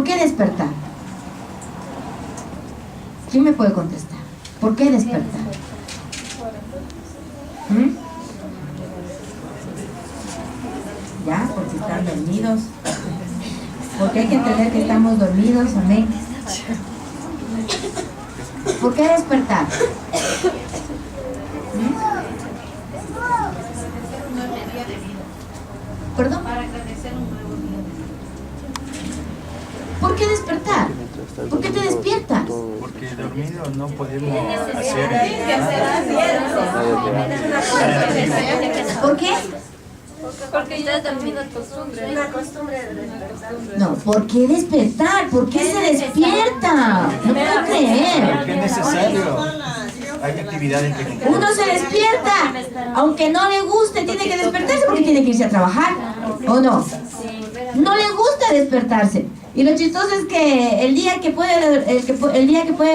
¿Por qué despertar? ¿Quién me puede contestar? ¿Por qué despertar? Ya, porque están dormidos. Porque hay que entender que estamos dormidos, amén. ¿Por qué despertar? ¿Perdón? Para agradecer un nuevo día. ¿Por qué despertar? ¿Por qué te despiertas? Porque dormido no podemos hacer. ¿Por qué? Porque ya es dormido costumbre. Una costumbre de despertar. No, ¿por qué despertar? ¿Por qué se despierta? No puedo creer. Porque es necesario. Hay actividades que Uno se despierta, aunque no le guste, tiene que despertarse porque tiene que irse a trabajar, ¿o no? No le gusta despertarse. Y lo chistoso es que el día que puede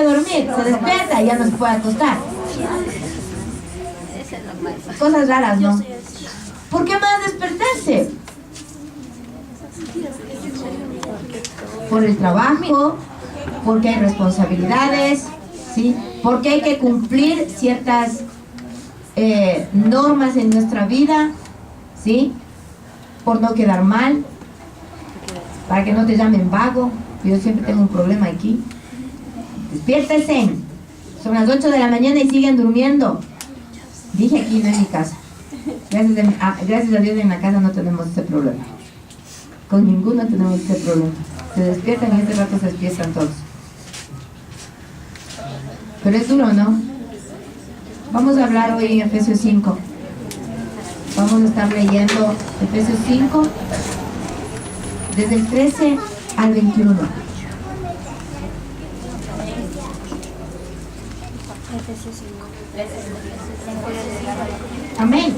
dormir, se despierta y ya no se puede acostar. Cosas raras, ¿no? ¿Por qué más despertarse? Por el trabajo, porque hay responsabilidades, ¿sí? Porque hay que cumplir ciertas normas en nuestra vida, ¿sí? Por no quedar mal, para que no te llamen vago. Yo siempre tengo un problema aquí. Despiértense. Son las 8 de la mañana y siguen durmiendo. Dije aquí, no en mi casa. Gracias a Dios en la casa no tenemos ese problema. Con ninguno tenemos ese problema. Se despiertan y este rato se despiertan todos. Pero es duro, ¿no? Vamos a hablar hoy en Efesios 5. Vamos a estar leyendo Efesios 5, desde el 13 al 21. Amén.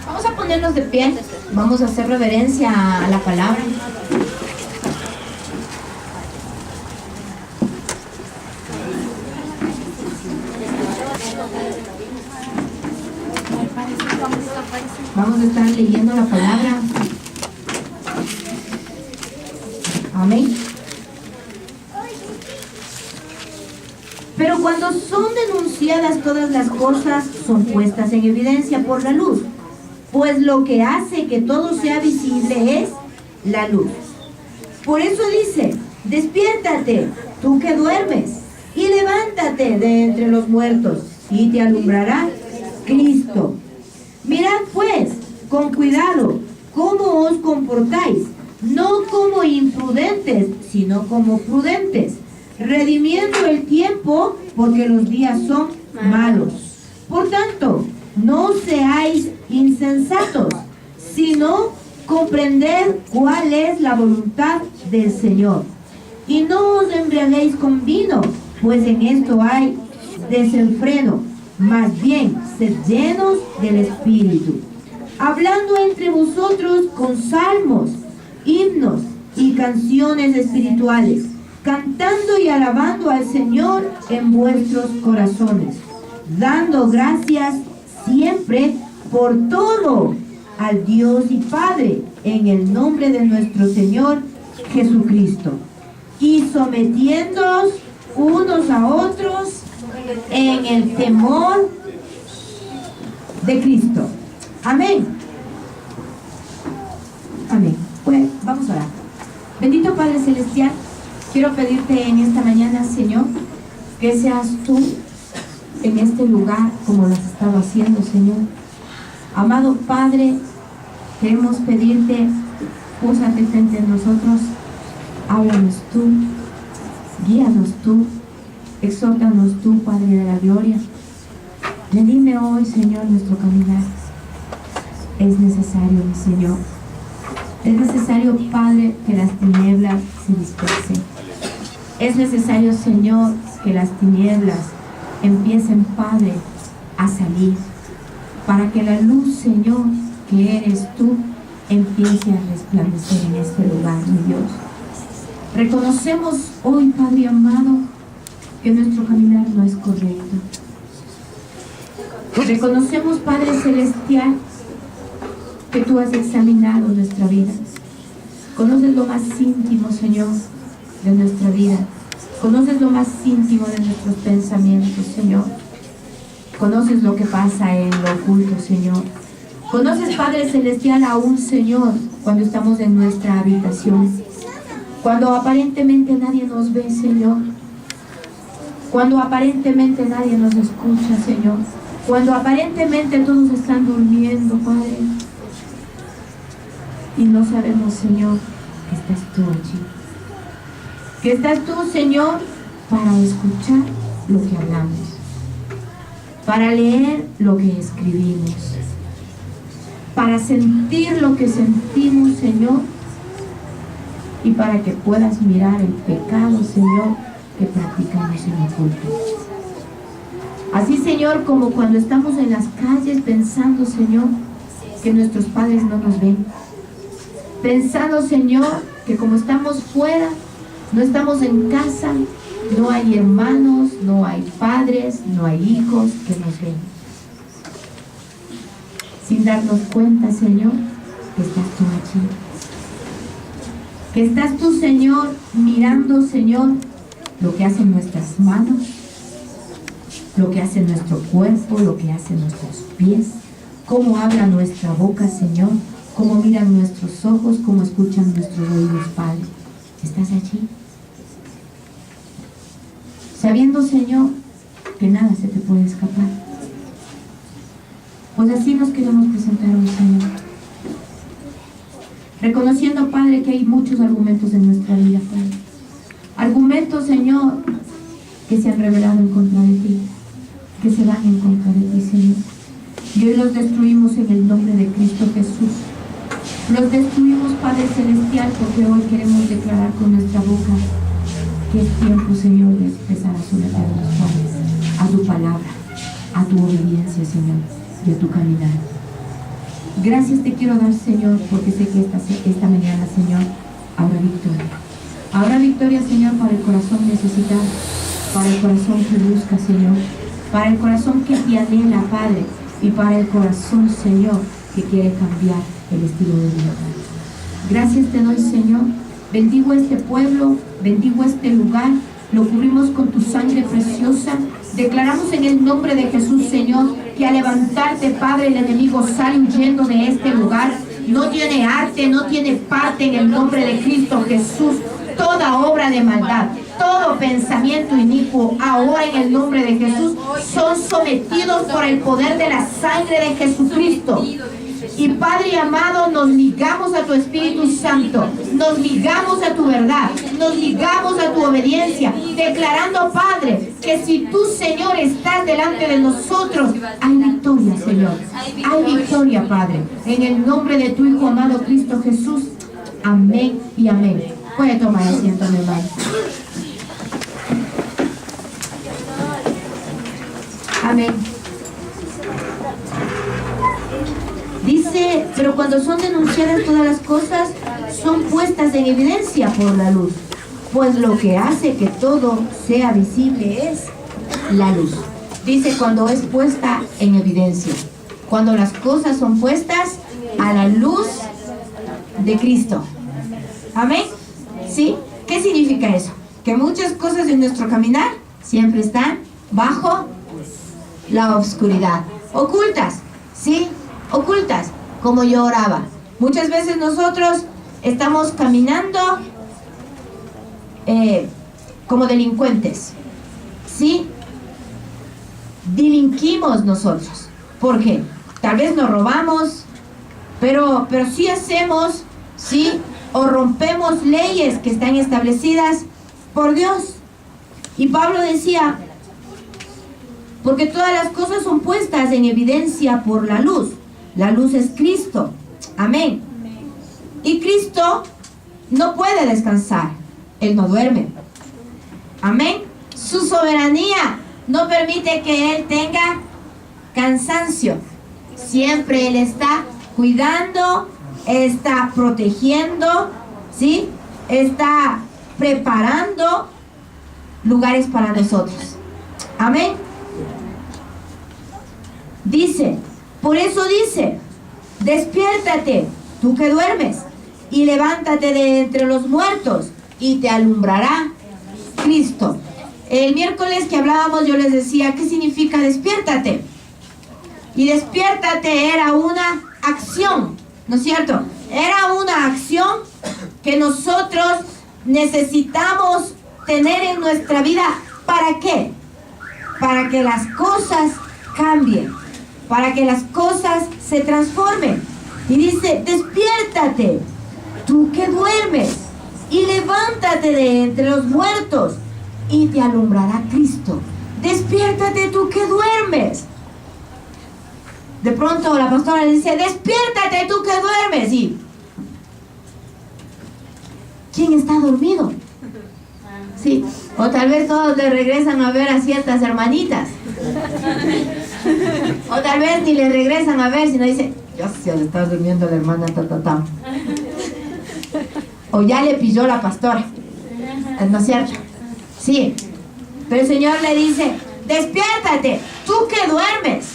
Vamos a ponernos de pie. Vamos a hacer reverencia a la palabra. Vamos a estar leyendo la palabra. Amén. Pero cuando son denunciadas todas las cosas, son puestas en evidencia por la luz, pues lo que hace que todo sea visible es la luz. Por eso dice: despiértate, tú que duermes, y levántate de entre los muertos, y te alumbrará Cristo. Mirad pues con cuidado cómo os comportáis, no como imprudentes, sino como prudentes, redimiendo el tiempo, porque los días son malos. Por tanto, no seáis insensatos, sino comprended cuál es la voluntad del Señor. Y no os embriaguéis con vino, pues en esto hay desenfreno. Más bien, sed llenos del Espíritu, hablando entre vosotros con salmos, himnos y canciones espirituales, cantando y alabando al Señor en vuestros corazones, dando gracias siempre por todo al Dios y Padre, en el nombre de nuestro Señor Jesucristo, y sometiéndoos unos a otros en el temor de Cristo. Amén. Amén. Pues vamos a orar. Bendito Padre Celestial, quiero pedirte en esta mañana, Señor, que seas tú en este lugar como lo has estado haciendo, Señor. Amado Padre, queremos pedirte, úsate frente a nosotros, háblanos tú, guíanos tú, exhórtanos tú, Padre de la gloria. Redime hoy, Señor, nuestro caminar. Es necesario, mi Señor. Es necesario, Padre, que las tinieblas se dispersen. Es necesario, Señor, que las tinieblas empiecen, Padre, a salir, para que la luz, Señor, que eres tú, empiece a resplandecer en este lugar, mi Dios. Reconocemos hoy, Padre amado, que nuestro caminar no es correcto. Reconocemos, Padre Celestial, que tú has examinado nuestra vida Conoces lo más íntimo, Señor, de nuestra vida. Conoces lo más íntimo de nuestros pensamientos, Señor. Conoces lo que pasa en lo oculto, Señor. Conoces, Padre Celestial, aún, Señor, cuando estamos en nuestra habitación. Cuando aparentemente nadie nos ve, Señor. Cuando aparentemente nadie nos escucha, Señor. Cuando aparentemente todos están durmiendo, Padre. Y no sabemos, Señor, que estás tú allí. Que estás tú, Señor, para escuchar lo que hablamos. Para leer lo que escribimos. Para sentir lo que sentimos, Señor. Y para que puedas mirar el pecado, Señor, que practicamos en oculto. Así, Señor, como cuando estamos en las calles pensando, Señor, que nuestros padres no nos ven. Pensando, Señor, que como estamos fuera, no estamos en casa, no hay hermanos, no hay padres, no hay hijos que nos ven. Sin darnos cuenta, Señor, que estás tú allí. Que estás tú, Señor, mirando, Señor, lo que hacen nuestras manos, lo que hace nuestro cuerpo, lo que hacen nuestros pies, cómo habla nuestra boca, Señor, cómo miran nuestros ojos, cómo escuchan nuestros oídos, Padre. ¿Estás allí? Sabiendo, Señor, que nada se te puede escapar. Pues así nos queremos presentar hoy, Señor. Reconociendo, Padre, que hay muchos argumentos en nuestra vida, Padre. Argumentos, Señor, que se han revelado en contra de ti, que se van en contra de ti, Señor. Y hoy los destruimos en el nombre de Cristo Jesús. Los destruimos, Padre Celestial, porque hoy queremos declarar con nuestra boca que es tiempo, Señor, de empezar a someter a los padres, a tu palabra, a tu obediencia, Señor, y a tu caminar. Gracias te quiero dar, Señor, porque sé que esta mañana, Señor, habrá victoria. Habrá victoria, Señor, para el corazón necesitado, para el corazón que busca, Señor, para el corazón que te anhela, Padre, y para el corazón, Señor, que quiere cambiar el estilo de vida. Gracias te doy, Señor. Bendigo este pueblo, bendigo este lugar, lo cubrimos con tu sangre preciosa. Declaramos en el nombre de Jesús, Señor, que al levantarte, Padre, el enemigo sale huyendo de este lugar. No tiene arte, no tiene parte en el nombre de Cristo Jesús. Toda obra de maldad, todo pensamiento inicuo, ahora en el nombre de Jesús, son sometidos por el poder de la sangre de Jesucristo. Y Padre amado, nos ligamos a tu Espíritu Santo, nos ligamos a tu verdad, nos ligamos a tu obediencia, declarando, Padre, que si tú, Señor, estás delante de nosotros, hay victoria, Señor. Hay victoria, Padre. En el nombre de tu Hijo amado Cristo Jesús. Amén y amén. Puede tomar asiento, mi hermano. Amén. Dice, pero cuando son denunciadas todas las cosas, son puestas en evidencia por la luz. Pues lo que hace que todo sea visible es la luz. Dice, cuando es puesta en evidencia. Cuando las cosas son puestas a la luz de Cristo. Amén. ¿Sí? ¿Qué significa eso? Que muchas cosas en nuestro caminar siempre están bajo la oscuridad. Ocultas. ¿Sí? Ocultas, como yo oraba. Muchas veces nosotros estamos caminando como delincuentes, ¿sí? Delinquimos nosotros. ¿Por qué? Tal vez nos robamos, pero sí hacemos, ¿sí? O rompemos leyes que están establecidas por Dios. Y Pablo decía, porque todas las cosas son puestas en evidencia por la luz. La luz es Cristo. Amén. Y Cristo no puede descansar. Él no duerme. Amén. Su soberanía no permite que Él tenga cansancio. Siempre Él está cuidando, está protegiendo, ¿sí? Está preparando lugares para nosotros. Amén. Dice, por eso dice, despiértate, tú que duermes, y levántate de entre los muertos y te alumbrará Cristo. El miércoles que hablábamos yo les decía, ¿qué significa despiértate? Y despiértate era una acción, ¿no es cierto? Era una acción que nosotros necesitamos tener en nuestra vida. ¿Para qué? Para que las cosas cambien, para que las cosas se transformen. Y dice, despiértate, tú que duermes, y levántate de entre los muertos, y te alumbrará Cristo. Despiértate, tú que duermes. De pronto la pastora le dice, despiértate, tú que duermes. Y ¿quién está dormido? Sí, o tal vez todos le regresan a ver a ciertas hermanitas. O tal vez ni le regresan a ver, sino dice, ya se le está durmiendo la hermana ta. O ya le pilló la pastora. ¿No es cierto? Sí. Pero el Señor le dice, despiértate, tú que duermes.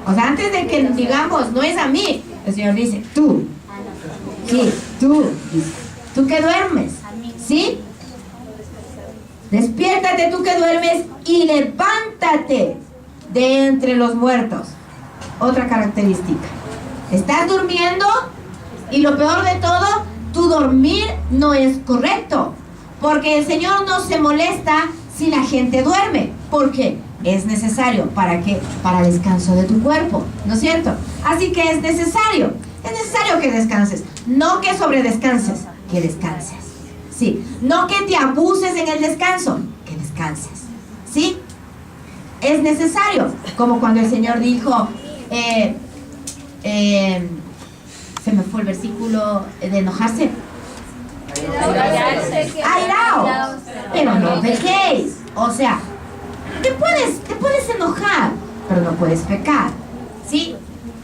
O sea, antes de que digamos, no es a mí, el Señor dice, tú. Sí, tú que duermes. ¿Sí? Despiértate, tú que duermes, y levántate de entre los muertos. Otra característica. Estás durmiendo, y lo peor de todo, tu dormir no es correcto. Porque el Señor no se molesta si la gente duerme. ¿Por qué? Es necesario. ¿Para qué? Para el descanso de tu cuerpo, ¿no es cierto? Así que es necesario que descanses. No que sobredescanses, que descanses. Sí, no que te abuses en el descanso, que descanses. ¿Sí? Es necesario. Como cuando el Señor dijo, se me fue el versículo de enojarse. Airaos, pero no pequéis. O sea, te puedes enojar, pero no puedes pecar. ¿Sí?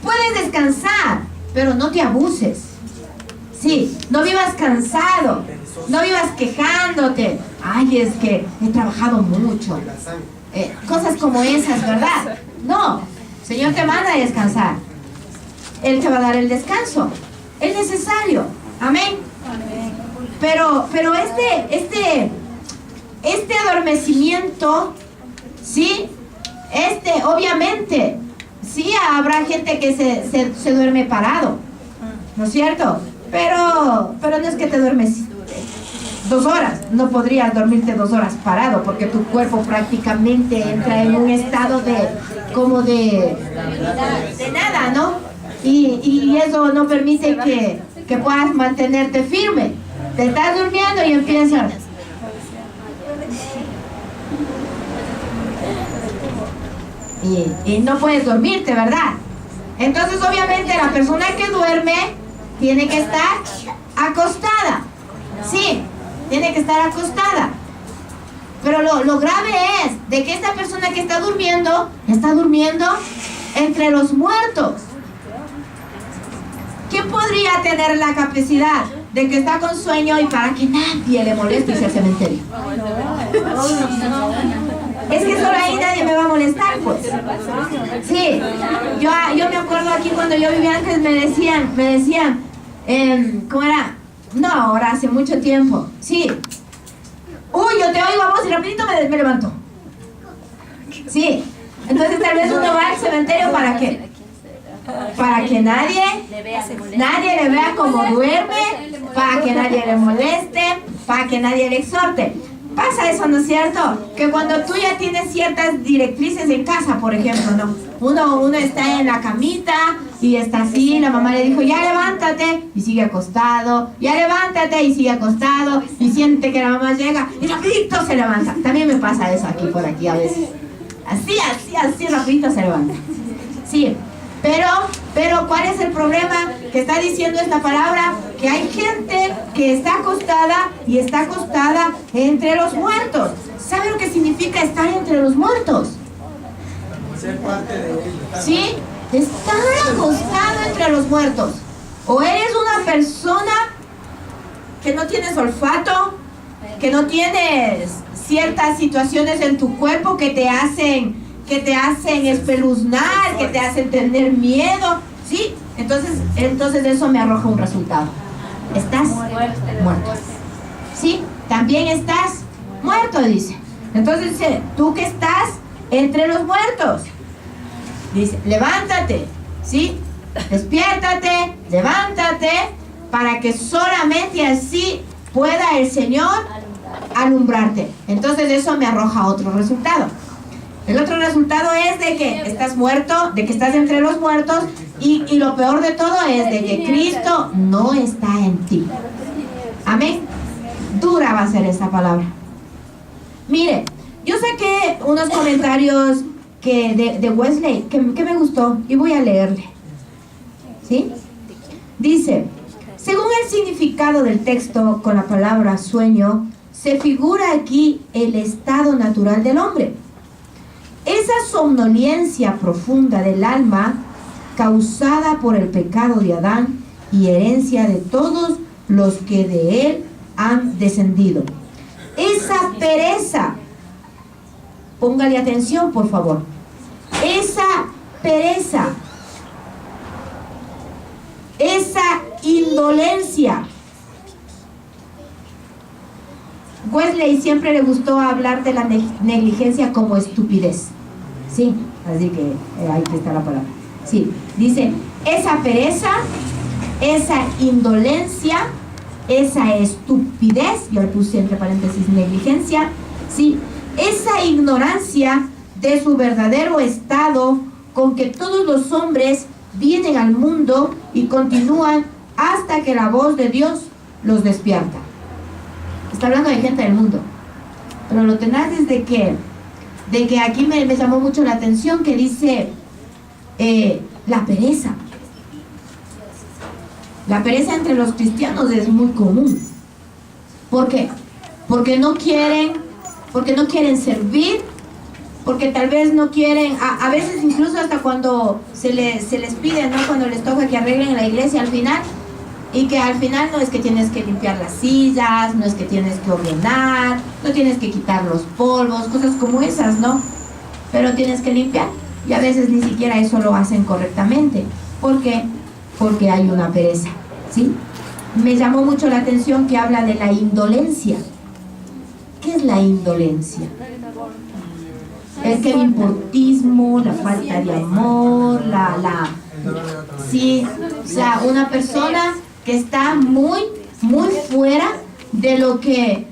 Puedes descansar, pero no te abuses. Sí, no vivas cansado, no vivas quejándote. Ay, es que he trabajado mucho. Cosas como esas, ¿verdad? No, el Señor te manda a descansar. Él te va a dar el descanso. Es necesario. Amén. Pero este adormecimiento, ¿sí? Obviamente, sí habrá gente que se duerme parado, ¿no es cierto? Pero no es que te duermes 2 horas, no podrías dormirte 2 horas parado, porque tu cuerpo prácticamente entra en un estado de nada, ¿no? Y eso no permite que puedas mantenerte firme. Te estás durmiendo y empiezas. Y no puedes dormirte, ¿verdad? Entonces obviamente la persona que duerme tiene que estar acostada. Sí, tiene que estar acostada. Pero lo grave es de que esta persona que está durmiendo entre los muertos. ¿Quién podría tener la capacidad de que está con sueño y para que nadie le moleste irse al cementerio? Es que solo ahí nadie me va a molestar, pues. Sí, yo me acuerdo aquí cuando yo vivía antes, me decían, ¿cómo era? No, ahora hace mucho tiempo. Sí. Uy, yo te oigo a vos y rapidito me levanto. Sí. Entonces tal vez uno va al cementerio ¿para qué? Para que nadie le vea como duerme, para que nadie le moleste, para que nadie le exhorte. Pasa eso, ¿no es cierto? Que cuando tú ya tienes ciertas directrices en casa, por ejemplo, ¿no? Uno está en la camita y está así, la mamá le dijo, ya levántate, y sigue acostado, ya levántate, y sigue acostado, y siente que la mamá llega, y rapidito se levanta. También me pasa eso aquí, por aquí a veces. Así, rapidito se levanta. Sí. Pero ¿cuál es el problema que está diciendo esta palabra? Que hay gente que está acostada y está acostada entre los muertos. ¿Sabe lo que significa estar entre los muertos? Ser parte de ellos. ¿Sí? Estar acostado entre los muertos. O eres una persona que no tienes olfato, que no tienes ciertas situaciones en tu cuerpo que te hacen espeluznar, que te hacen tener miedo, ¿sí? Entonces eso me arroja un resultado. estás muerto. ¿Sí? También estás muerto, dice. Entonces dice, tú que estás entre los muertos. Dice, levántate, ¿sí? Despiértate, levántate, para que solamente así pueda el Señor alumbrarte. Entonces eso me arroja otro resultado. El otro resultado es de que estás muerto, de que estás entre los muertos, y lo peor de todo es de que Cristo no está en ti. Amén. Dura va a ser esta palabra. Mire, yo saqué unos comentarios de Wesley que me gustó y voy a leerle. ¿Sí? Dice, según el significado del texto con la palabra sueño, se figura aquí el estado natural del hombre. Esa somnolencia profunda del alma causada por el pecado de Adán y herencia de todos los que de él han descendido. Esa pereza, póngale atención por favor, esa pereza, esa indolencia. Wesley siempre le gustó hablar de la negligencia como estupidez. Sí, así que ahí está la palabra. Sí, dice, esa pereza, esa indolencia, esa estupidez, yo le puse entre paréntesis negligencia, sí, esa ignorancia de su verdadero estado con que todos los hombres vienen al mundo y continúan hasta que la voz de Dios los despierta. Está hablando de gente del mundo, pero lo tenaz es de que aquí me llamó mucho la atención que dice la pereza. La pereza entre los cristianos es muy común. ¿Por qué? Porque no quieren servir, porque tal vez no quieren, a veces incluso hasta cuando se les pide, ¿no? Cuando les toca que arreglen la iglesia al final, y que al final no es que tienes que limpiar las sillas, no es que tienes que ordenar, no tienes que quitar los polvos, cosas como esas, ¿no? Pero tienes que limpiar, y a veces ni siquiera eso lo hacen correctamente. ¿Por qué? Porque hay una pereza, ¿sí? Me llamó mucho la atención que habla de la indolencia. ¿Qué es la indolencia? El kevinportismo, la falta de amor, sí, o sea, una persona que está muy fuera de lo que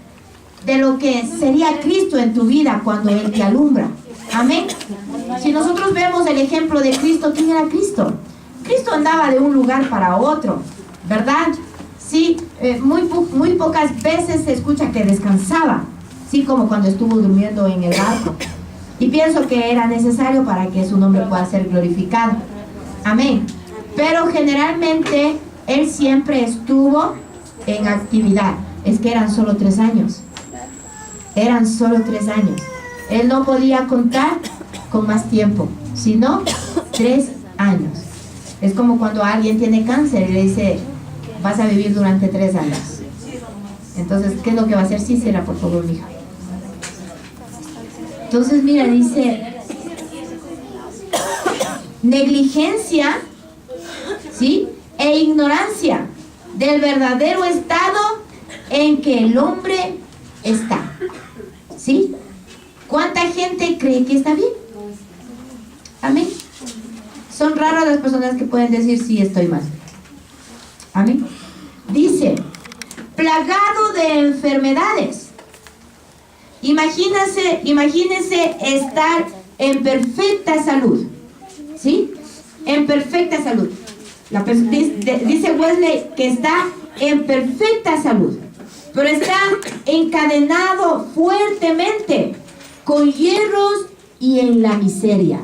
sería Cristo en tu vida cuando Él te alumbra. Amén. Si nosotros vemos el ejemplo de Cristo, ¿quién era Cristo? Cristo andaba de un lugar para otro, ¿verdad? Sí, muy pocas veces se escucha que descansaba, sí, como cuando estuvo durmiendo en el barco. Y pienso que era necesario para que su nombre pueda ser glorificado. Amén. Pero generalmente Él siempre estuvo en actividad. Es que eran solo 3 años. Eran solo 3 años. Él no podía contar con más tiempo, sino 3 años. Es como cuando alguien tiene cáncer y le dice, vas a vivir durante 3 años. Entonces, ¿qué es lo que va a hacer? Sí, será, por favor, mija. Entonces, mira, dice, negligencia, ¿sí? E ignorancia del verdadero estado en que el hombre está, ¿sí? ¿Cuánta gente cree que está bien? Amén. Son raras las personas que pueden decir, sí, estoy mal. Amén. Dice, plagado de enfermedades. Imagínese estar en perfecta salud, ¿sí? En perfecta salud. Dice Wesley que está en perfecta salud, pero está encadenado fuertemente con hierros y en la miseria.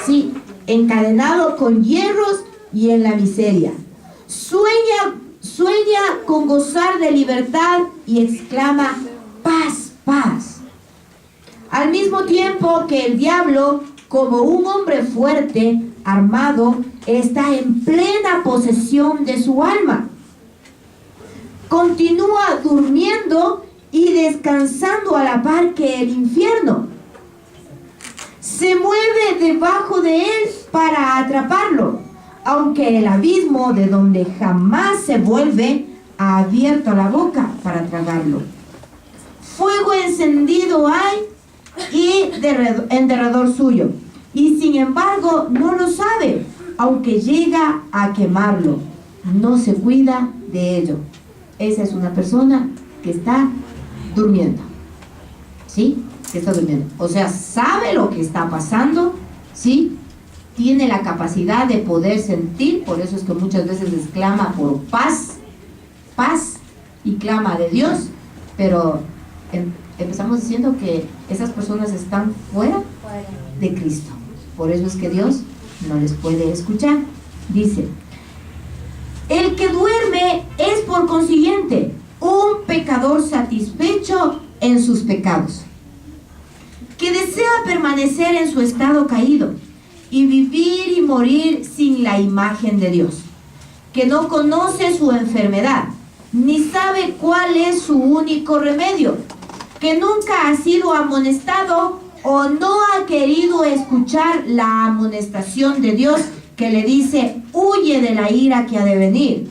Sí, encadenado con hierros y en la miseria. Sueña con gozar de libertad y exclama, paz, paz. Al mismo tiempo que el diablo, como un hombre fuerte, armado, está en plena posesión de su alma. Continúa durmiendo y descansando a la par que el infierno. Se mueve debajo de él para atraparlo, aunque el abismo de donde jamás se vuelve ha abierto la boca para tragarlo. Fuego encendido hay y en derredor suyo, y sin embargo no lo sabe, aunque llega a quemarlo, no se cuida de ello. Esa es una persona que está durmiendo, ¿sí? Que está durmiendo, o sea, sabe lo que está pasando, ¿sí? Tiene la capacidad de poder sentir, por eso es que muchas veces les clama por paz, y clama de Dios, pero empezamos diciendo que esas personas están fuera de Cristo. Por eso es que Dios no les puede escuchar. Dice, el que duerme es por consiguiente un pecador satisfecho en sus pecados, que desea permanecer en su estado caído y vivir y morir sin la imagen de Dios, que no conoce su enfermedad, ni sabe cuál es su único remedio, que nunca ha sido amonestado o no ha querido escuchar la amonestación de Dios que le dice, huye de la ira que ha de venir,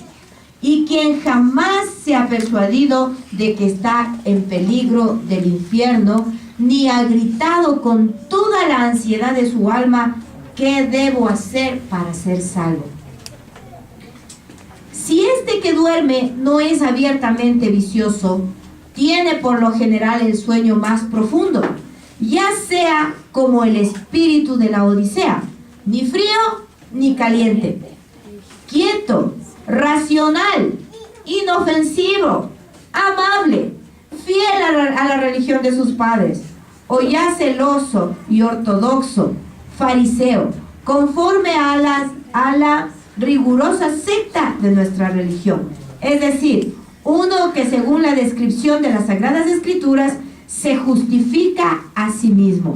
y quien jamás se ha persuadido de que está en peligro del infierno, ni ha gritado con toda la ansiedad de su alma, ¿qué debo hacer para ser salvo? Si este que duerme no es abiertamente vicioso, tiene por lo general el sueño más profundo, ya sea como el espíritu de la Odisea, ni frío ni caliente, quieto, racional, inofensivo, amable, fiel a la religión de sus padres, o ya celoso y ortodoxo, fariseo, conforme a la rigurosa secta de nuestra religión. Es decir, uno que según la descripción de las Sagradas Escrituras se justifica a sí mismo.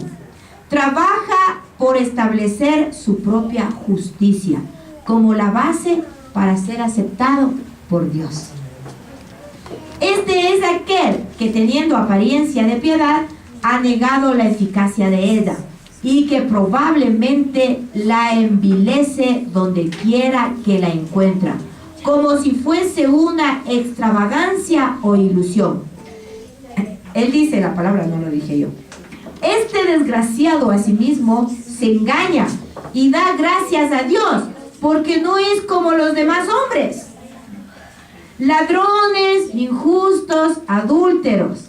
Trabaja por establecer su propia justicia como la base para ser aceptado por Dios. Este es aquel que teniendo apariencia de piedad ha negado la eficacia de ella y que probablemente la envilece donde quiera que la encuentra, como si fuese una extravagancia o ilusión. Él dice, la palabra no lo dije yo. Este desgraciado a sí mismo se engaña y da gracias a Dios, porque no es como los demás hombres, ladrones, injustos, adúlteros,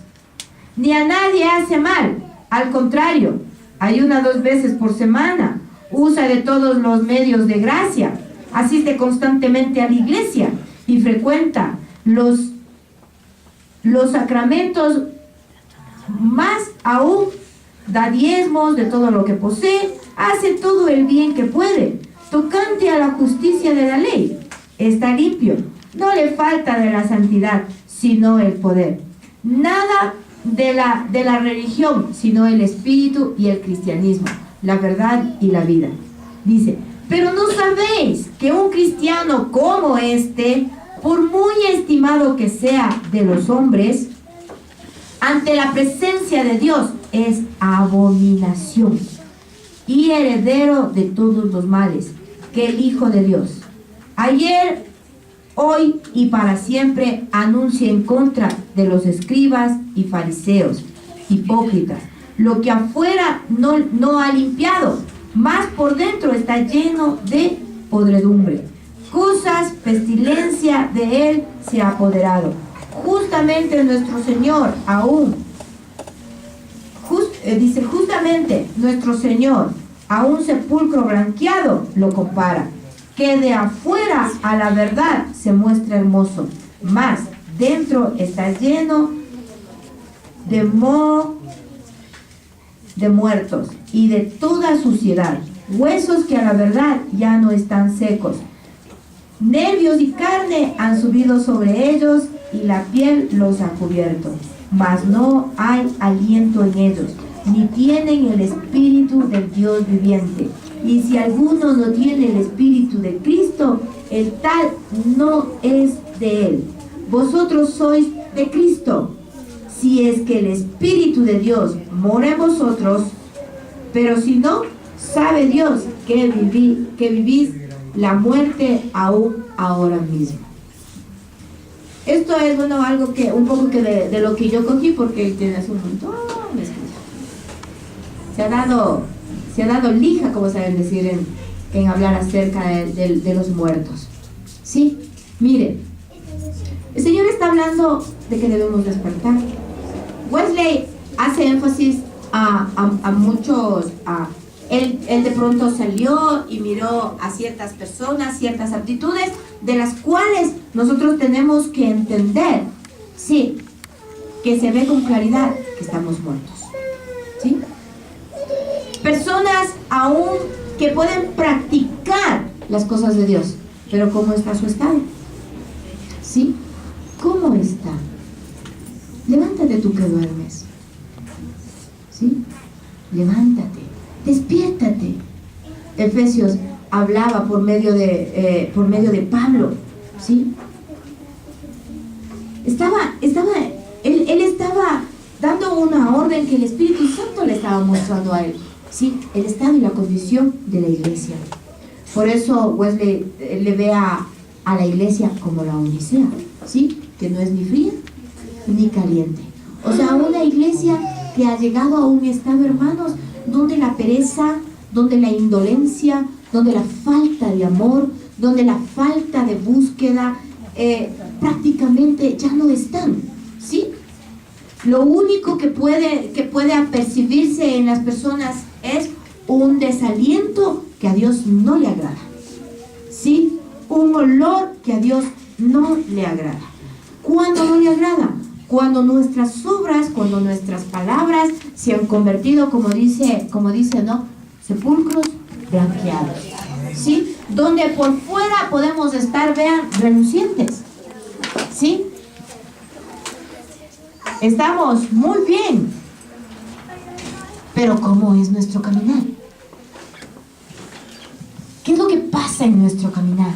ni a nadie hace mal. Al contrario, ayuna 2 veces por semana, usa de todos los medios de gracia, asiste constantemente a la iglesia y frecuenta los sacramentos, más aún da diezmos de todo lo que posee, hace todo el bien que puede, tocante a la justicia de la ley, está limpio, no le falta de la santidad, sino el poder. Nada de la religión, sino el espíritu y el cristianismo, la verdad y la vida. Dice, pero no sabéis que un cristiano como este, por muy estimado que sea de los hombres, ante la presencia de Dios es abominación y heredero de todos los males, que el Hijo de Dios, ayer, hoy y para siempre, anuncia en contra de los escribas y fariseos, hipócritas, lo que afuera no ha limpiado, mas por dentro está lleno de podredumbre. Cosas, pestilencia de él se ha apoderado. Justamente nuestro Señor dice, justamente nuestro Señor a un sepulcro blanqueado lo compara, que de afuera a la verdad se muestra hermoso, mas dentro está lleno de moho de muertos y de toda suciedad, huesos que a la verdad ya no están secos, nervios y carne han subido sobre ellos y la piel los ha cubierto, mas no hay aliento en ellos, ni tienen el espíritu del Dios viviente. Y si alguno no tiene el espíritu de Cristo, el tal no es de él. Vosotros sois de Cristo, si es que el espíritu de Dios mora en vosotros, pero si no, sabe Dios que vivís la muerte aún ahora mismo. Esto es, bueno, algo que, un poco que de lo que yo cogí, porque tienes un montón de escucha. Se ha dado lija, como saben decir, en hablar acerca de los muertos. Sí, miren, el Señor está hablando de que debemos despertar. Wesley hace énfasis a muchos, él de pronto salió y miró a ciertas personas, ciertas actitudes, de las cuales nosotros tenemos que entender, sí, que se ve con claridad que estamos muertos, ¿sí? Personas aún que pueden practicar las cosas de Dios, pero ¿cómo está su estado? ¿Sí? ¿Cómo está? Levántate tú que duermes, ¿sí? Levántate, despiértate. Efesios hablaba por medio de Pablo, ¿sí? Él estaba dando una orden que el Espíritu Santo le estaba mostrando a él, ¿sí? El estado y la condición de la iglesia. Por eso Wesley le ve a la iglesia como la Odisea, ¿sí? Que no es ni fría ni caliente. O sea, una iglesia que ha llegado a un estado, hermanos, donde la pereza, donde la indolencia, donde la falta de amor, donde la falta de búsqueda prácticamente ya no están, ¿sí? Lo único que puede apercibirse en las personas es un desaliento que a Dios no le agrada, ¿sí? Un olor que a Dios no le agrada. ¿Cuándo no le agrada? Cuando nuestras obras, cuando nuestras palabras se han convertido, como dice, ¿no? Sepulcros blanqueados, ¿sí? Donde por fuera podemos estar, vean, relucientes, ¿sí? Estamos muy bien, pero ¿cómo es nuestro caminar? ¿Qué es lo que pasa en nuestro caminar?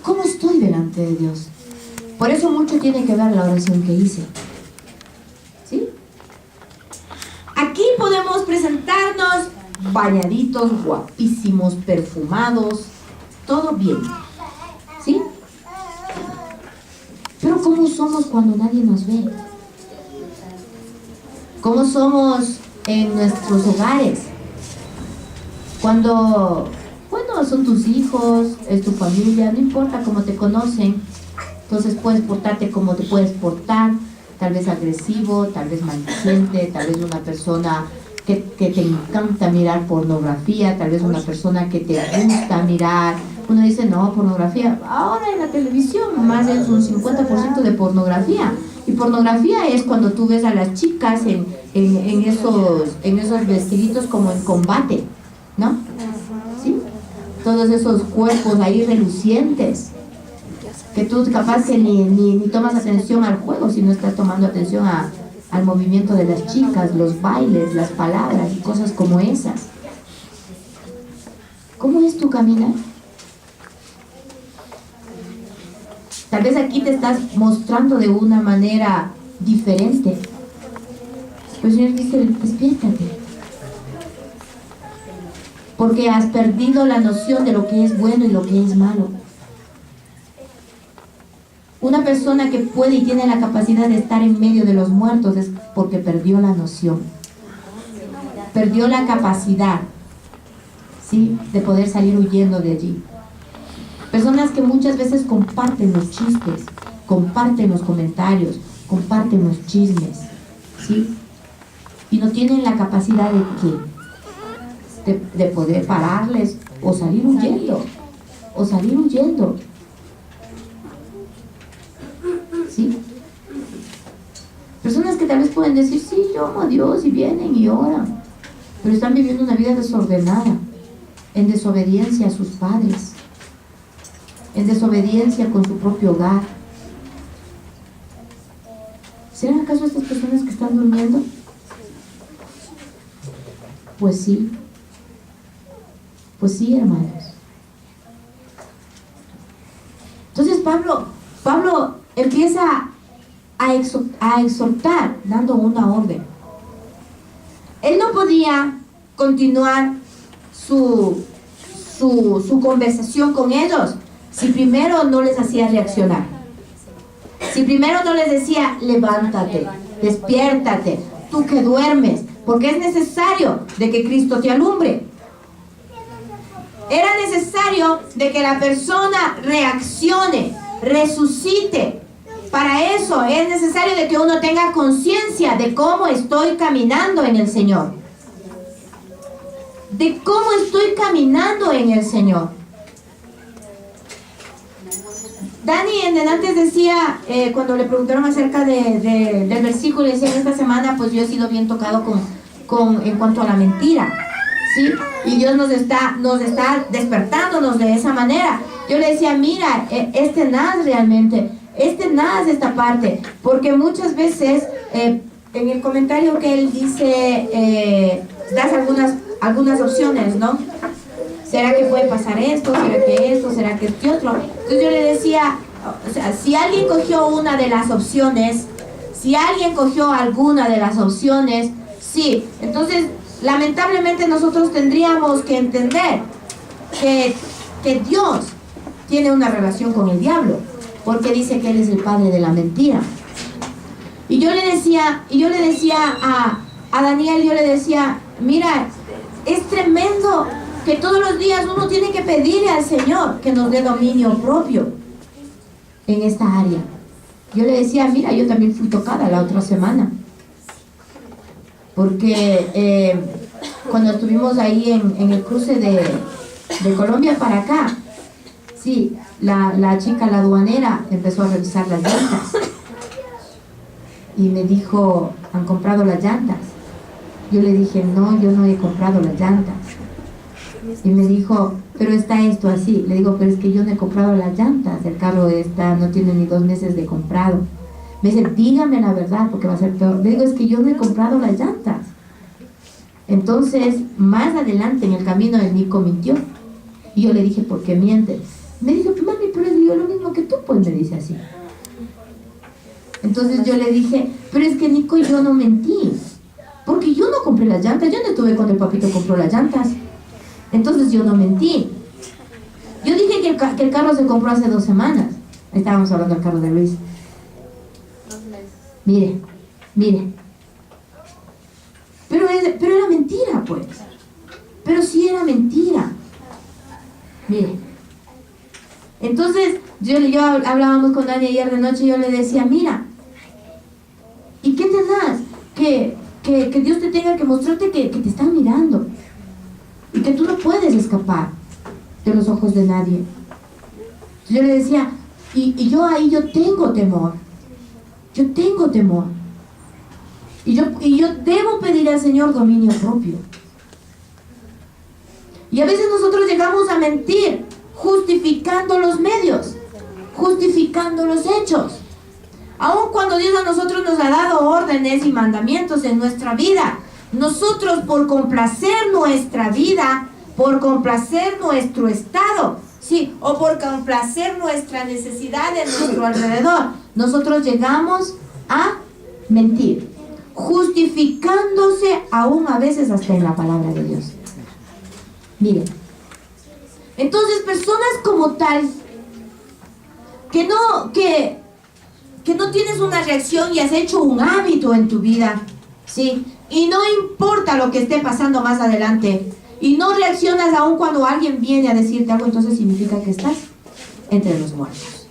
¿Cómo estoy delante de Dios? Por eso mucho tiene que ver la oración que hice, ¿sí? Aquí podemos presentarnos bañaditos, guapísimos, perfumados, todo bien, ¿sí? Pero ¿cómo somos cuando nadie nos ve? ¿Cómo somos en nuestros hogares? Cuando, bueno, son tus hijos, es tu familia, no importa cómo te conocen, entonces puedes portarte como te puedes portar, tal vez agresivo, tal vez maldiciente, tal vez una persona que te encanta mirar pornografía, tal vez una persona que te gusta mirar. Uno dice, no, pornografía, ahora en la televisión más es un 50% de pornografía. Y pornografía es cuando tú ves a las chicas en esos vestiditos como en combate, ¿no? ¿Sí? Todos esos cuerpos ahí relucientes, que tú capaz que ni tomas atención al juego, sino estás tomando atención al movimiento de las chicas, los bailes, las palabras y cosas como esas. ¿Cómo es tu caminar? Tal vez aquí te estás mostrando de una manera diferente. Pero el Señor dice, despiértate. Porque has perdido la noción de lo que es bueno y lo que es malo. Una persona que puede y tiene la capacidad de estar en medio de los muertos es porque perdió la noción. Perdió la capacidad, ¿sí?, de poder salir huyendo de allí. Personas que muchas veces comparten los chistes, comparten los comentarios, comparten los chismes, ¿sí? Y no tienen la capacidad de ¿qué? De poder pararles o salir huyendo. ¿Sí? Personas que tal vez pueden decir, sí, yo amo a Dios, y vienen y oran, pero están viviendo una vida desordenada, en desobediencia a sus padres, en desobediencia con su propio hogar. ¿Serán acaso estas personas que están durmiendo? Pues sí, hermanos. Entonces Pablo empieza a exhortar, dando una orden. Él no podía continuar su conversación con ellos si primero no les hacía reaccionar, Si primero no les decía, levántate, despiértate, tú que duermes, porque es necesario de que Cristo te alumbre. Era necesario de que la persona reaccione, resucite. Para eso es necesario de que uno tenga conciencia de cómo estoy caminando en el Señor. De cómo estoy caminando en el Señor. Dani antes decía, cuando le preguntaron acerca del versículo, decía, esta semana pues yo he sido bien tocado en cuanto a la mentira, ¿sí? Y Dios nos está despertándonos de esa manera. Yo le decía, mira, es tenaz realmente, es tenaz esta parte, porque muchas veces en el comentario que él dice, das algunas opciones, ¿no? ¿Será que puede pasar esto? ¿Será que esto? ¿Será que este otro? Entonces yo le decía, o sea, si alguien cogió una de las opciones, si alguien cogió alguna de las opciones, sí. Entonces, lamentablemente nosotros tendríamos que entender que Dios tiene una relación con el diablo, porque dice que Él es el padre de la mentira. Y yo le decía a Daniel, yo le decía, mira, es tremendo que todos los días uno tiene que pedirle al Señor que nos dé dominio propio en esta área. Yo le decía, mira, yo también fui tocada la otra semana, porque cuando estuvimos ahí en el cruce de Colombia para acá, sí, la chica, la aduanera, empezó a revisar las llantas y me dijo, ¿han comprado las llantas? Yo le dije, no, yo no he comprado las llantas. Y me dijo, pero está esto así. Le digo, pero es que yo no he comprado las llantas, el carro no tiene ni 2 meses de comprado. Me dice, dígame la verdad porque va a ser peor. Le digo, es que yo no he comprado las llantas. Entonces, más adelante en el camino el Nico mintió. Y yo le dije, ¿por qué mientes? Me dijo, mami, pero es yo lo mismo que tú, pues me dice así. Entonces yo le dije, pero es que Nico, yo no mentí, porque yo no compré las llantas, yo no estuve cuando el papito compró las llantas. Entonces yo no mentí. Yo dije que el carro se compró hace 2 semanas. Ahí estábamos hablando del carro de Luis. 2 meses. Mire. Pero era mentira, pues. Pero sí era mentira. Mire. Entonces, yo hablábamos con Dani ayer de noche y yo le decía, mira, ¿y qué tenaz? Que Dios te tenga que mostrarte que te están mirando. Y que tú no puedes escapar de los ojos de nadie. Yo le decía, y yo ahí yo tengo temor. Yo tengo temor. Y yo debo pedir al Señor dominio propio. Y a veces nosotros llegamos a mentir, justificando los medios, justificando los hechos. Aun cuando Dios a nosotros nos ha dado órdenes y mandamientos en nuestra vida, nosotros por complacer nuestra vida, por complacer nuestro estado, sí, o por complacer nuestra necesidad en nuestro alrededor, nosotros llegamos a mentir, justificándose aún a veces hasta en la palabra de Dios. Miren, entonces personas como tal que no tienes una reacción y has hecho un hábito en tu vida, ¿sí? Y no importa lo que esté pasando más adelante y no reaccionas aún cuando alguien viene a decirte algo, entonces significa que estás entre los muertos.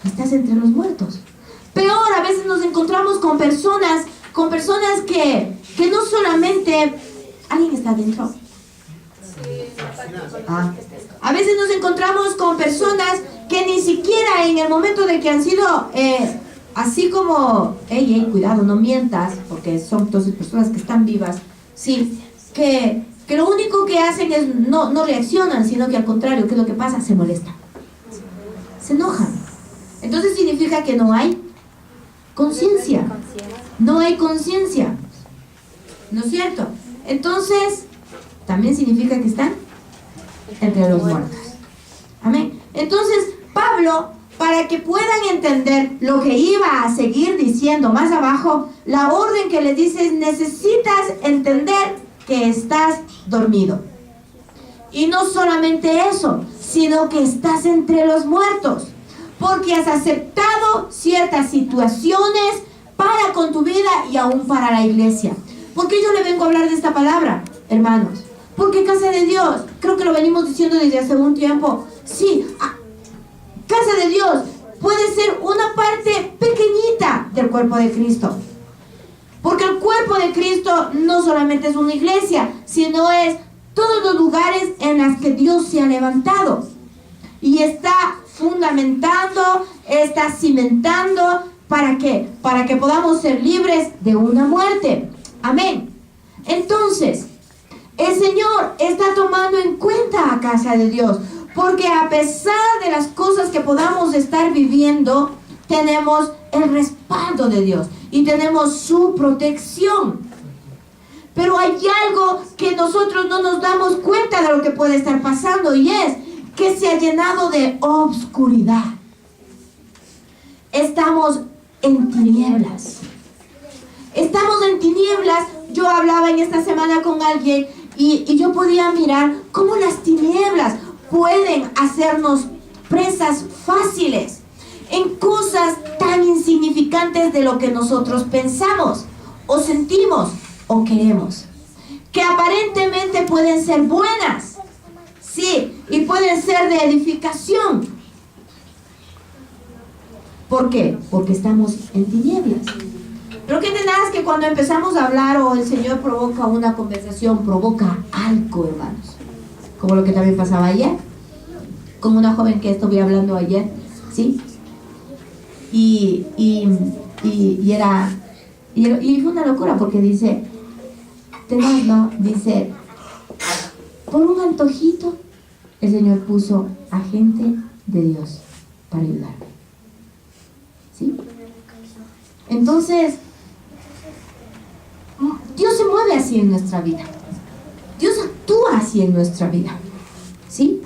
Estás entre los muertos. Peor, a veces nos encontramos con personas que no solamente alguien está dentro. A veces nos encontramos con personas que ni siquiera en el momento de que han sido así como, cuidado, no mientas, porque son entonces personas que están vivas, sí, que lo único que hacen es no reaccionan, sino que al contrario, ¿qué es lo que pasa? Se molestan, se enojan. Entonces significa que no hay conciencia, no hay conciencia, ¿no es cierto? Entonces también significa que están entre los muertos. Amén. Entonces Pablo, para que puedan entender lo que iba a seguir diciendo más abajo, la orden que les dice es: necesitas entender que estás dormido. Y no solamente eso, sino que estás entre los muertos. porque has aceptado ciertas situaciones para con tu vida y aún para la iglesia. ¿Por qué yo le vengo a hablar de esta palabra, hermanos? Porque casa de Dios, creo que lo venimos diciendo desde hace un tiempo, sí, casa de Dios puede ser una parte pequeñita del cuerpo de Cristo. Porque el cuerpo de Cristo no solamente es una iglesia, sino es todos los lugares en los que Dios se ha levantado. Y está fundamentando, está cimentando, ¿para qué? Para que podamos ser libres de una muerte. Amén. Entonces, el Señor está tomando en cuenta a casa de Dios, porque a pesar de las cosas que podamos estar viviendo, tenemos el respaldo de Dios y tenemos su protección. Pero hay algo que nosotros no nos damos cuenta de lo que puede estar pasando, y es que se ha llenado de obscuridad. Estamos en tinieblas. Estamos en tinieblas. Yo hablaba en esta semana con alguien y yo podía mirar cómo las tinieblas pueden hacernos presas fáciles en cosas tan insignificantes de lo que nosotros pensamos o sentimos o queremos, que aparentemente pueden ser buenas, sí, y pueden ser de edificación. ¿Por qué? Porque estamos en tinieblas. Pero que entendás que cuando empezamos a hablar o el Señor provoca una conversación, provoca algo, hermanos, como lo que también pasaba ayer con una joven que estuve hablando ayer, ¿sí? Y fue una locura, porque dice, tenés, ¿no? Dice, por un antojito el Señor puso a gente de Dios para ayudarme, ¿sí? Entonces, Dios se mueve así en nuestra vida. Dios actúa así en nuestra vida, ¿sí?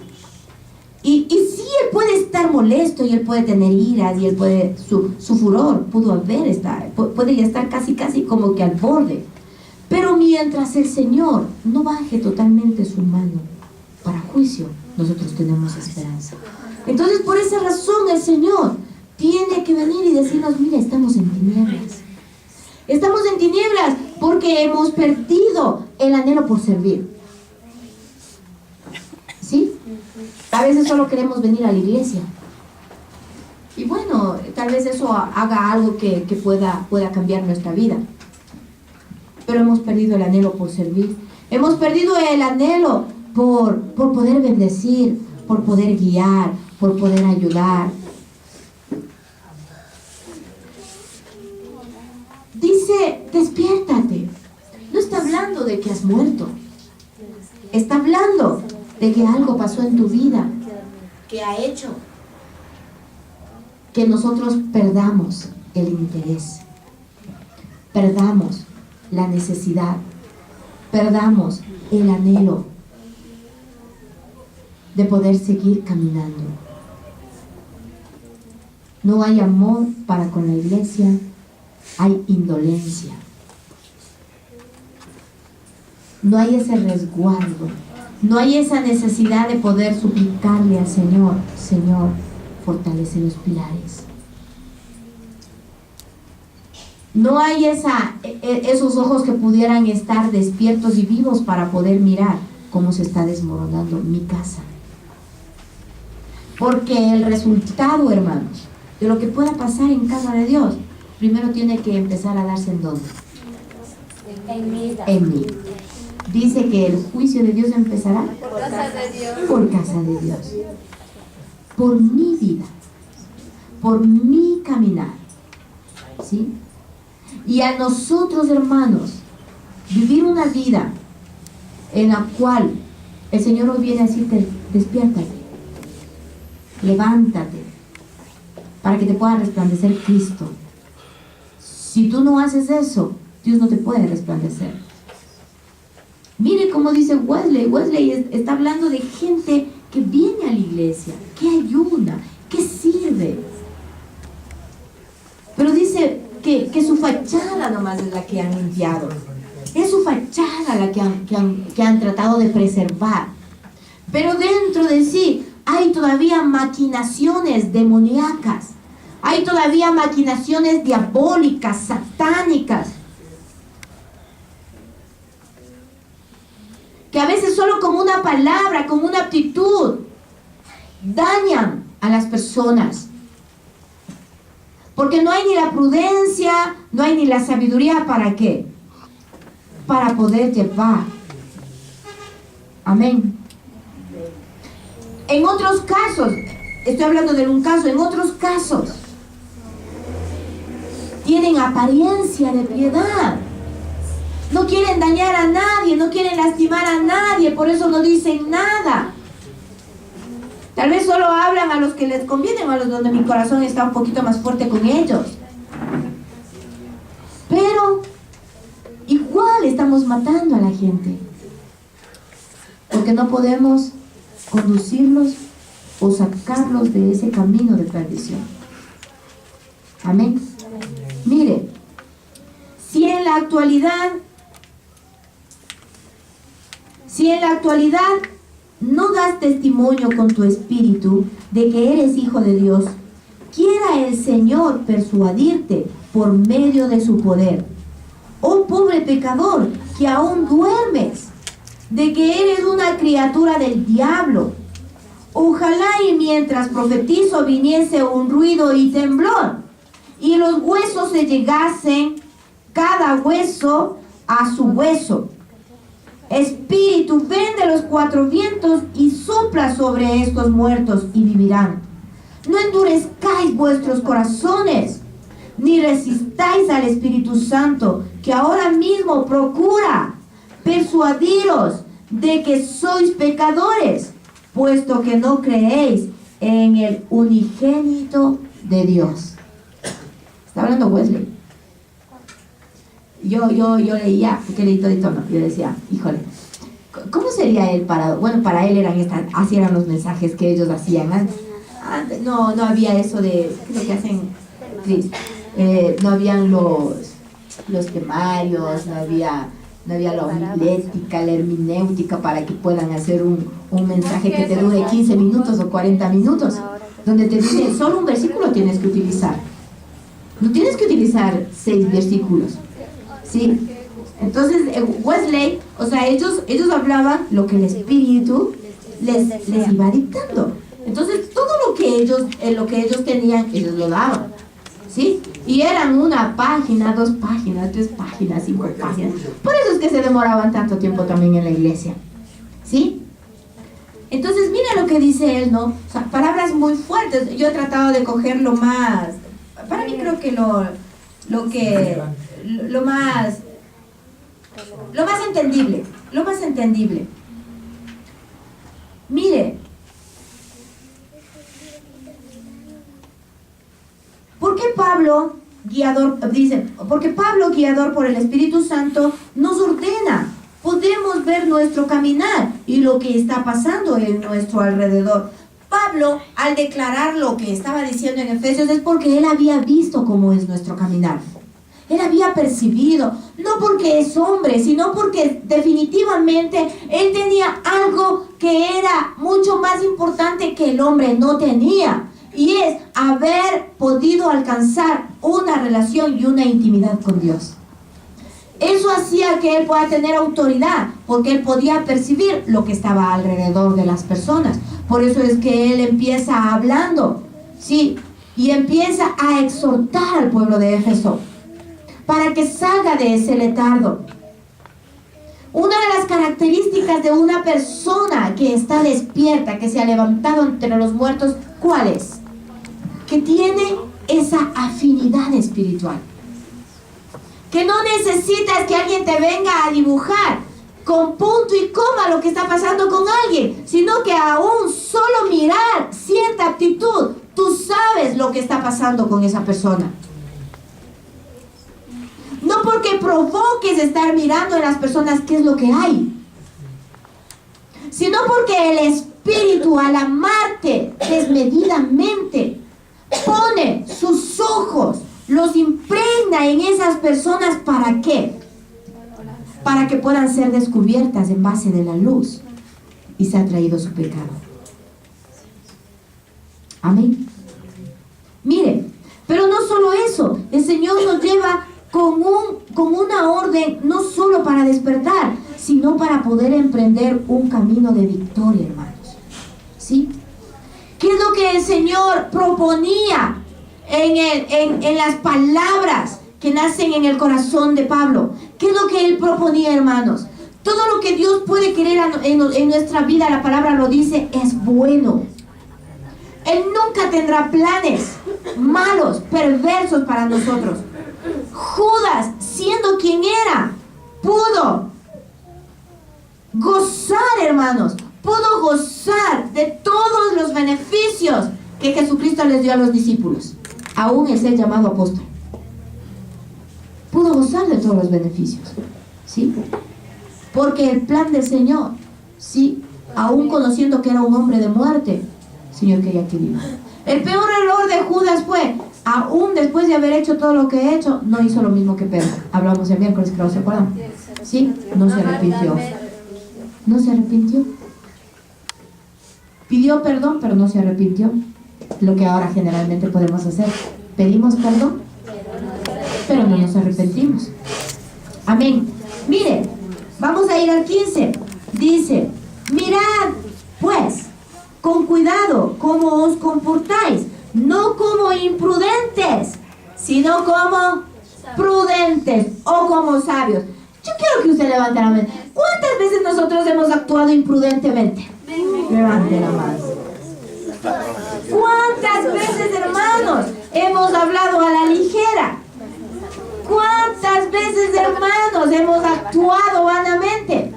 Y sí, Él puede estar molesto, y Él puede tener iras, y Él puede, su furor puede ya estar casi como que al borde. Pero mientras el Señor no baje totalmente su mano para juicio, nosotros tenemos esperanza. Entonces, por esa razón, el Señor tiene que venir y decirnos, mira, estamos en tinieblas. Estamos en tinieblas porque hemos perdido el anhelo por servir, ¿sí? A veces solo queremos venir a la iglesia. Y bueno, tal vez eso haga algo que pueda cambiar nuestra vida. Pero hemos perdido el anhelo por servir. Hemos perdido el anhelo por poder bendecir, por poder guiar, por poder ayudar. Dice, despiértate. No está hablando de que has muerto. Está hablando de que algo pasó en tu vida, que ha hecho que nosotros perdamos el interés, perdamos la necesidad, perdamos el anhelo de poder seguir caminando. No hay amor para con la iglesia, hay indolencia. No hay ese resguardo, no hay esa necesidad de poder suplicarle al Señor, Señor, fortalece los pilares. No hay esos ojos que pudieran estar despiertos y vivos para poder mirar cómo se está desmoronando mi casa. Porque el resultado, hermanos, de lo que pueda pasar en casa de Dios, primero tiene que empezar a darse en dónde. En mí. Dice que el juicio de Dios empezará Por casa de Dios. por casa de Dios. Por mi vida, por mi caminar, ¿sí? Y a nosotros, hermanos, vivir una vida en la cual el Señor hoy viene a decirte, despiértate, levántate, para que te pueda resplandecer Cristo. Si tú no haces eso, Dios no te puede resplandecer. Mire cómo dice Wesley. Wesley está hablando de gente que viene a la iglesia, que ayuda, que sirve. Pero dice que su fachada nomás es la que han limpiado. Es su fachada la que han tratado de preservar. Pero dentro de sí hay todavía maquinaciones demoníacas, hay todavía maquinaciones diabólicas, satánicas, que a veces solo con una palabra, con una actitud, dañan a las personas. Porque no hay ni la prudencia, no hay ni la sabiduría, ¿para qué? Para poder llevar. Amén. En otros casos, estoy hablando de un caso, en otros casos, tienen apariencia de piedad. No quieren dañar a nadie, no quieren lastimar a nadie, por eso no dicen nada. Tal vez solo hablan a los que les convienen, a los donde mi corazón está un poquito más fuerte con ellos. Pero igual estamos matando a la gente, porque no podemos conducirlos o sacarlos de ese camino de perdición. Amén. Mire, si en la actualidad no das testimonio con tu espíritu de que eres hijo de Dios, quiera el Señor persuadirte por medio de su poder. Oh pobre pecador, que aún duermes, de que eres una criatura del diablo. Ojalá y mientras profetizo viniese un ruido y temblor, y los huesos se llegasen, cada hueso a su hueso. Espíritu, ven de los cuatro vientos y sopla sobre estos muertos y vivirán. No endurezcáis vuestros corazones, ni resistáis al Espíritu Santo, que ahora mismo procura persuadiros de que sois pecadores, puesto que no creéis en el unigénito de Dios. Está hablando Wesley. Yo leía, porque leí todo, ¿no? Yo decía, híjole, ¿cómo sería él para...? Bueno, para él así eran los mensajes que ellos hacían antes. No había eso de, ¿qué es lo que hacen, Cris? No habían los temarios, no había la homilética, la hermenéutica para que puedan hacer un mensaje que te dure 15 minutos o 40 minutos, donde te dice, solo un versículo tienes que utilizar. No tienes que utilizar 6 versículos. ¿Sí? Entonces Wesley, o sea, ellos hablaban lo que el Espíritu les iba dictando. Entonces todo lo que ellos tenían, ellos lo daban, ¿sí? Y eran una página, 2 páginas, 3 páginas, 5 páginas. Por eso es que se demoraban tanto tiempo también en la iglesia, ¿sí? Entonces mira lo que dice él, ¿no? O sea, palabras muy fuertes. Yo he tratado de coger lo más, para mí creo que lo más entendible. Mire, porque Pablo, guiador por el Espíritu Santo, nos ordena, podemos ver nuestro caminar y lo que está pasando en nuestro alrededor. Pablo, al declarar lo que estaba diciendo en Efesios, es porque él había visto cómo es nuestro caminar. Él había percibido, no porque es hombre, sino porque definitivamente él tenía algo que era mucho más importante que el hombre no tenía. Y es haber podido alcanzar una relación y una intimidad con Dios. Eso hacía que él pueda tener autoridad, porque él podía percibir lo que estaba alrededor de las personas. Por eso es que él empieza hablando, ¿sí? Y empieza a exhortar al pueblo de Éfeso para que salga de ese letargo. Una de las características de una persona que está despierta, que se ha levantado entre los muertos, ¿cuál es? Que tiene esa afinidad espiritual. Que no necesitas que alguien te venga a dibujar con punto y coma lo que está pasando con alguien, sino que aún solo mirar cierta actitud, tú sabes lo que está pasando con esa persona. No porque provoques estar mirando en las personas qué es lo que hay, sino porque el Espíritu, al amarte desmedidamente, pone sus ojos, los impregna en esas personas. ¿Para qué? Para que puedan ser descubiertas en base de la luz y se ha traído su pecado. Amén. Mire, pero no solo eso, el Señor nos lleva con una orden, no solo para despertar, sino para poder emprender un camino de victoria, hermanos. ¿Sí? ¿Qué es lo que el Señor proponía en las palabras que nacen en el corazón de Pablo? ¿Qué es lo que él proponía, hermanos? Todo lo que Dios puede querer en nuestra vida, la palabra lo dice, es bueno. Él nunca tendrá planes malos, perversos para nosotros. Judas, siendo quien era, pudo gozar, hermanos, pudo gozar de todos los beneficios que Jesucristo les dio a los discípulos. Aún el ser llamado apóstol. Pudo gozar de todos los beneficios. ¿Sí? Porque el plan del Señor, ¿sí? Aún conociendo que era un hombre de muerte, el Señor quería que viva. El peor error de Judas fue, aún después de haber hecho todo lo que he hecho, no hizo lo mismo que Pedro. Hablamos el miércoles, creo, ¿se acuerdan? ¿Sí? No se arrepintió. No se arrepintió. Pidió perdón, pero no se arrepintió. Lo que ahora generalmente podemos hacer. Pedimos perdón, pero no nos arrepentimos. Amén. Mire, vamos a ir al 15. Dice, mirad, pues, con cuidado cómo os comportáis, no como imprudentes, sino como prudentes o como sabios. Yo quiero que usted levante la mano. ¿Cuántas veces nosotros hemos actuado imprudentemente? Levante la mano. ¿Cuántas veces, hermanos, hemos hablado a la ligera? ¿Cuántas veces, hermanos, hemos actuado vanamente?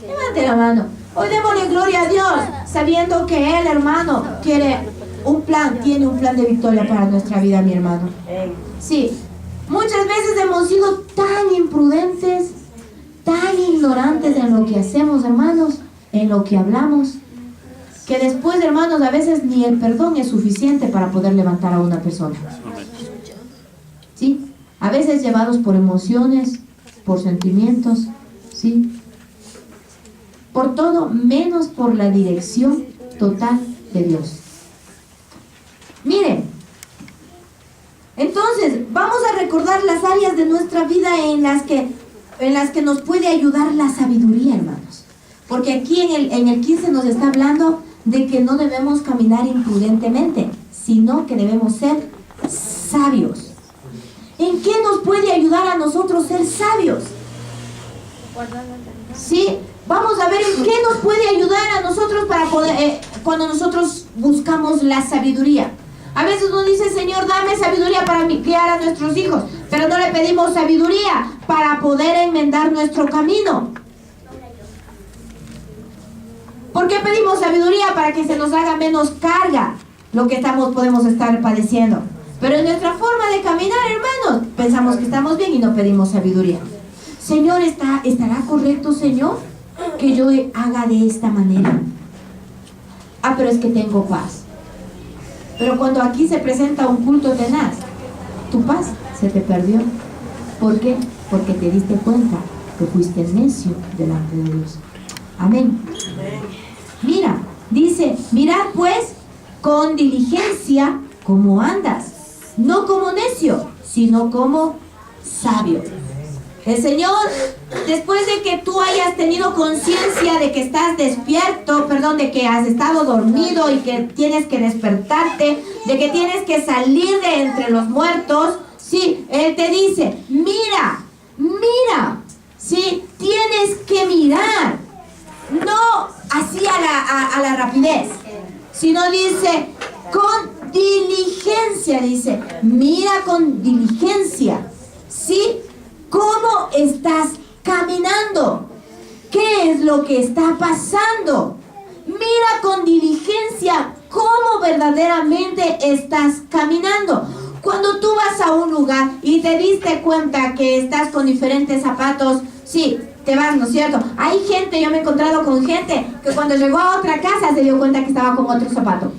Levante la mano. Hoy démosle gloria a Dios, sabiendo que Él, hermano, tiene un plan de victoria para nuestra vida, mi hermano. Sí, muchas veces hemos sido tan imprudentes, tan ignorantes en lo que hacemos, hermanos, en lo que hablamos, que después, hermanos, a veces ni el perdón es suficiente para poder levantar a una persona. ¿Sí? A veces llevados por emociones, por sentimientos, ¿sí? Por todo, menos por la dirección total de Dios. Miren, entonces, vamos a recordar las áreas de nuestra vida en las que nos puede ayudar la sabiduría, hermanos. Porque aquí en el 15 nos está hablando de que no debemos caminar imprudentemente, sino que debemos ser sabios. ¿En qué nos puede ayudar a nosotros ser sabios? Sí, vamos a ver en qué nos puede ayudar a nosotros para poder, cuando nosotros buscamos la sabiduría. A veces uno dice, Señor, dame sabiduría para criar a nuestros hijos, pero no le pedimos sabiduría para poder enmendar nuestro camino. ¿Por qué pedimos sabiduría? Para que se nos haga menos carga lo que podemos estar padeciendo. Pero en nuestra forma de caminar, hermanos, pensamos que estamos bien y no pedimos sabiduría. Señor, ¿estará correcto, Señor, que yo haga de esta manera? Ah, pero es que tengo paz. Pero cuando aquí se presenta un culto tenaz, tu paz se te perdió. ¿Por qué? Porque te diste cuenta que fuiste necio delante de Dios. Amén. Mira, dice, mirad pues con diligencia cómo andas, no como necio, sino como sabio. El Señor, después de que tú hayas tenido conciencia de que estás despierto, de que has estado dormido y que tienes que despertarte, de que tienes que salir de entre los muertos, sí, Él te dice, mira, sí, tienes que mirar, no así a la rapidez, sino dice, con diligencia, dice, mira con diligencia, sí, ¿cómo estás caminando? ¿Qué es lo que está pasando? Mira con diligencia cómo verdaderamente estás caminando. Cuando tú vas a un lugar y te diste cuenta que estás con diferentes zapatos, sí, te vas, ¿no es cierto? Hay gente, yo me he encontrado con gente que cuando llegó a otra casa se dio cuenta que estaba con otro zapato.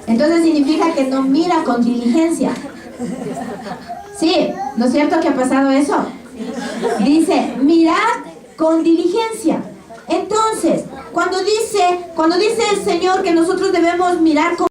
Entonces significa que no mira con diligencia. Sí, ¿no es cierto que ha pasado eso? Dice, mirad con diligencia. Entonces, cuando dice el Señor que nosotros debemos mirar con